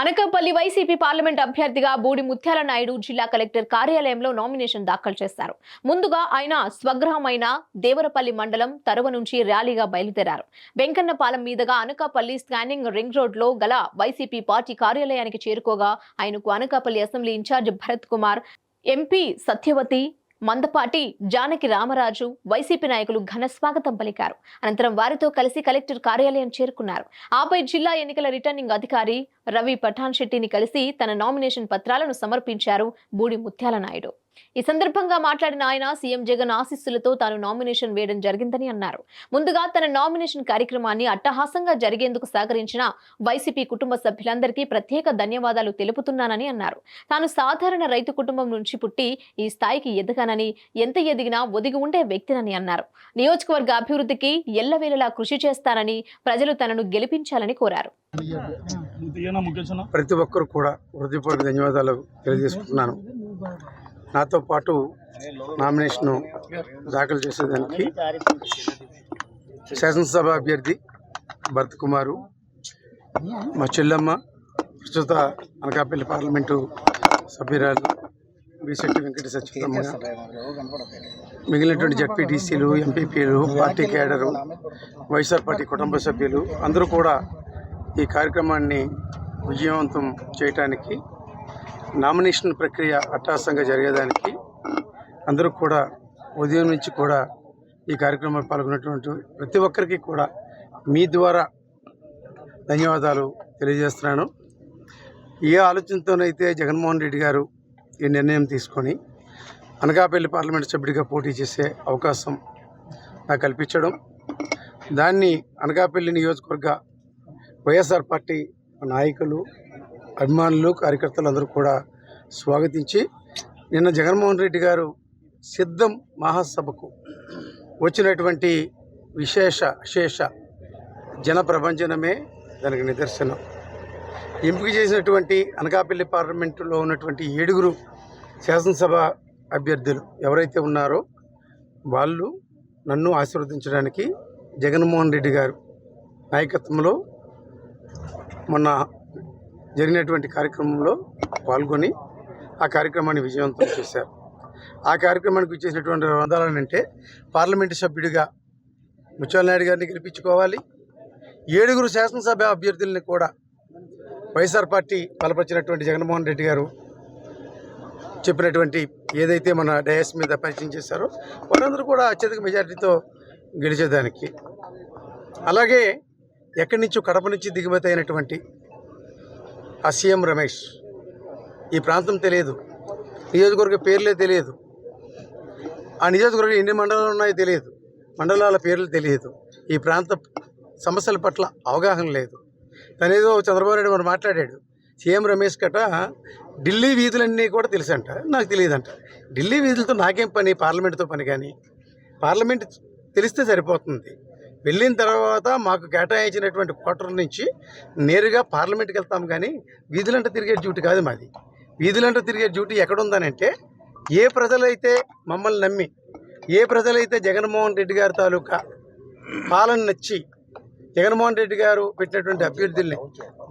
Anakapalli YCP parliament అభ్యర్థిగా బూడి ముత్యాల నాయుడు జిల్లా కలెక్టర్ కార్యాలయంలో నామినేషన్ దాఖలు చేశారు. ముందుగా ఆయన స్వగ్రహమైన దేవరపల్లి మండలం తరువ నుంచి ర్యాలీగా బయలుదేరారు. వెంకన్నపాలెం మీదుగా అనకాపల్లి స్కానింగ్ రింగ్ రోడ్ లో గల వైసీపీ పార్టీ కార్యాలయానికి చేరుకోగా ఆయనకు Anakapalli assembly in charge Bharat Kumar, MP Satyavathi, Mandapati Janaki Ramaraju, YCP నాయకులు ఘన స్వాగతం పలికారు. అనంతరం వారితో కలిసి కలెక్టర్ కార్యాలయం చేరుకున్నారు. ఆపై జిల్లా ఎన్నికల రిటర్నింగ్ అధికారి రవి పఠాన్ శెట్టిని కలిసి తన నామినేషన్ పత్రాలను సమర్పించారు బూడి ముత్యాల నాయుడు. ఈ సందర్భంగా మాట్లాడిన ఆయన సీఎం జగన్ ఆశీస్సులతో తాను నామినేషన్ వేయడం జరిగిందని అన్నారు. ముందుగా తన నామినేషన్ కార్యక్రమాన్ని అట్టహాసంగా జరిగేందుకు సహకరించిన వైసీపీ కుటుంబ సభ్యులందరికీ ప్రత్యేక ధన్యవాదాలు తెలుపుతున్నానని అన్నారు. తాను సాధారణ రైతు కుటుంబం నుంచి పుట్టి ఈ స్థాయికి ఎదగానని, ఎంత ఎదిగినా ఒదిగి ఉండే వ్యక్తినని అన్నారు. నియోజకవర్గ అభివృద్ధికి ఎల్లవేళలా కృషి చేస్తానని, ప్రజలు తనను గెలిపించాలని కోరారు. ప్రతి ఒక్కరు కూడా హృదయపూర్వక ధన్యవాదాలు తెలియజేసుకుంటున్నాను. నాతో పాటు నామినేషన్ దాఖలు చేసేదానికి శాసనసభ అభ్యర్థి భరత్ కుమారు, మా చెల్లెమ్మ, ప్రస్తుత అనకాపల్లి పార్లమెంటు సభ్యురాలు బీసెట్టి వెంకట సత్యమ్మ, మిగిలినటువంటి జడ్పీటీసీలు, ఎంపీపీలు, పార్టీ క్యాడరు, వైఎస్ఆర్ పార్టీ కుటుంబ సభ్యులు అందరూ కూడా ఈ కార్యక్రమాన్ని విజయవంతం చేయటానికి, నామినేషన్ ప్రక్రియ అట్టహాసంగా జరిగేదానికి అందరూ కూడా ఉదయం నుంచి కూడా ఈ కార్యక్రమంలో పాల్గొన్నటువంటి ప్రతి ఒక్కరికి కూడా మీ ద్వారా ధన్యవాదాలు తెలియజేస్తున్నాను. ఏ ఆలోచనతోనైతే జగన్మోహన్ రెడ్డి గారు ఈ నిర్ణయం తీసుకొని అనకాపల్లి పార్లమెంట్ సభ్యుడిగా పోటీ చేసే అవకాశం నాకు కల్పించడం, దాన్ని అనకాపల్లి నియోజకవర్గ వైఎస్ఆర్ పార్టీ నాయకులు, అభిమానులు, కార్యకర్తలు అందరూ కూడా స్వాగతించి, నిన్న జగన్మోహన్ రెడ్డి గారు సిద్ధం మహాసభకు వచ్చినటువంటి అశేష జన ప్రభంజనమే దానికి నిదర్శనం. ఎంపిక చేసినటువంటి అనకాపల్లి పార్లమెంటులో ఉన్నటువంటి 7 శాసనసభ అభ్యర్థులు ఎవరైతే ఉన్నారో వాళ్ళు నన్ను ఆశీర్వదించడానికి జగన్మోహన్ రెడ్డి గారు నాయకత్వంలో మొన్న జరిగినటువంటి కార్యక్రమంలో పాల్గొని ఆ కార్యక్రమాన్ని విజయవంతం చేశారు. ఆ కార్యక్రమానికి ఇచ్చేసినటువంటి వందాలనంటే పార్లమెంటు సభ్యుడిగా ముత్యాల నాయుడు గారిని గెలిపించుకోవాలి, 7 శాసనసభ అభ్యర్థుల్ని కూడా వైఎస్ఆర్ పార్టీ బలపరిచినటువంటి జగన్మోహన్ రెడ్డి గారు చెప్పినటువంటి ఏదైతే మన డయాస్ మీద పరిచయం చేశారో వారందరూ కూడా అత్యధిక మెజారిటీతో గెలిచేదానికి, అలాగే ఎక్కడి నుంచో కడప నుంచి దిగుమతి అయినటువంటి ఆ సీఎం రమేష్, ఈ ప్రాంతం తెలియదు, నియోజకవర్గ పేర్లే తెలియదు, ఆ నియోజకవర్గం ఎన్ని మండలాలు ఉన్నాయో తెలియదు, మండలాల పేర్లు తెలియదు, ఈ ప్రాంత సమస్యల పట్ల అవగాహన లేదు. తనేదో చంద్రబాబు నాయుడు మరి మాట్లాడాడు, సీఎం రమేష్ కట ఢిల్లీ వీధులన్నీ కూడా తెలుసంట, నాకు తెలియదంట. ఢిల్లీ వీధులతో నాకేం పని, పార్లమెంటుతో పని. కానీ పార్లమెంట్ తెలిస్తే సరిపోతుంది. వెళ్ళిన తర్వాత మాకు కేటాయించినటువంటి క్వార్టర్ నుంచి నేరుగా పార్లమెంట్కి వెళ్తాం, కానీ వీధులంట తిరిగే డ్యూటీ కాదు మాది. వీధులంట తిరిగే డ్యూటీ ఎక్కడుందనంటే, ఏ ప్రజలైతే మమ్మల్ని నమ్మి, ఏ ప్రజలైతే జగన్మోహన్ రెడ్డి గారి తాలూకా పాలన నచ్చి జగన్మోహన్ రెడ్డి గారు పెట్టినటువంటి అభ్యర్థుల్ని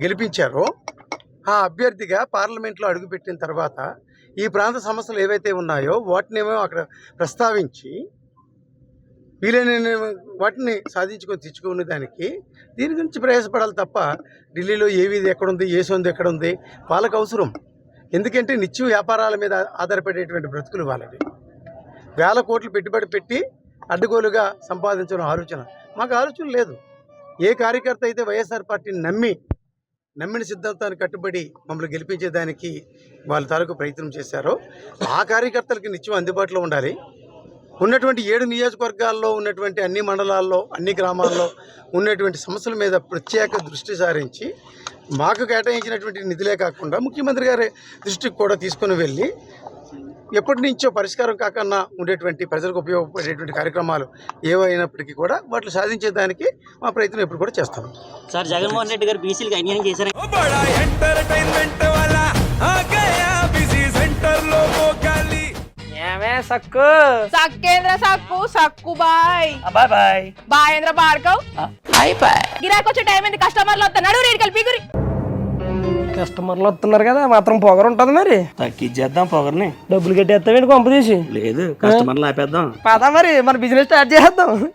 గెలిపించారో ఆ అభ్యర్థిగా పార్లమెంట్లో అడుగుపెట్టిన తర్వాత ఈ ప్రాంత సమస్యలు ఏవైతే ఉన్నాయో వాటినేమో అక్కడ ప్రస్తావించి వీలైన వాటిని సాధించుకొని తెచ్చుకునే దానికి దీని గురించి ప్రయాసపడాలి తప్ప ఢిల్లీలో ఏ వీధి ఎక్కడుంది, ఏ సొంది ఎక్కడుంది వాళ్ళకు అవసరం. ఎందుకంటే నిత్యం వ్యాపారాల మీద ఆధారపడేటువంటి బ్రతుకులు వాళ్ళవి. వేల కోట్లు పెట్టుబడి పెట్టి అడ్డగోలుగా సంపాదించడం ఆలోచన మాకు ఆలోచన లేదు. ఏ కార్యకర్త అయితే వైఎస్ఆర్ పార్టీని నమ్మిన సిద్ధాంతాన్ని కట్టుబడి మమ్మల్ని గెలిపించేదానికి వాళ్ళ తాలూకు ప్రయత్నం చేశారో ఆ కార్యకర్తలకి నిత్యం అందుబాటులో ఉండాలి. ఉన్నటువంటి 7 నియోజకవర్గాల్లో ఉన్నటువంటి అన్ని మండలాల్లో, అన్ని గ్రామాల్లో ఉన్నటువంటి సమస్యల మీద ప్రత్యేక దృష్టి సారించి మాకు కేటాయించినటువంటి నిధులే కాకుండా ముఖ్యమంత్రి గారి దృష్టికి కూడా తీసుకుని వెళ్ళి ఎప్పటి నుంచో పరిష్కారం కాకుండా ఉండేటువంటి ప్రజలకు ఉపయోగపడేటువంటి కార్యక్రమాలు ఏవైనప్పటికీ కూడా వాటిని సాధించేదానికి మా ప్రయత్నం ఎప్పుడు కూడా చేస్తాం. సార్, జగన్మోహన్ రెడ్డి గారు బీసీలకు అన్యాయం చేశారు. సక్కు సక్కేంద్ర సక్కు సక్కు బాయ్ బాయ్ బాయ్ బాయేంద్ర భార్గవ్ బాయ్ బాయ్. గిరాకొచ్చే టైం ఏంది, కస్టమర్లు వస్తున్నాడు, రేడికల్ పీగురి. కస్టమర్లు వస్తున్నారు కదా మాత్రం పొగరు ఉంటుంది మరి. తగ్గించేద్దాం పొగర్ని. డబ్బులు కట్టేస్తావేంటి కొంప తీసి? లేదు కస్టమర్లు ఆపేద్దాం. పదా మరి మన బిజినెస్ స్టార్ట్ చేద్దాం.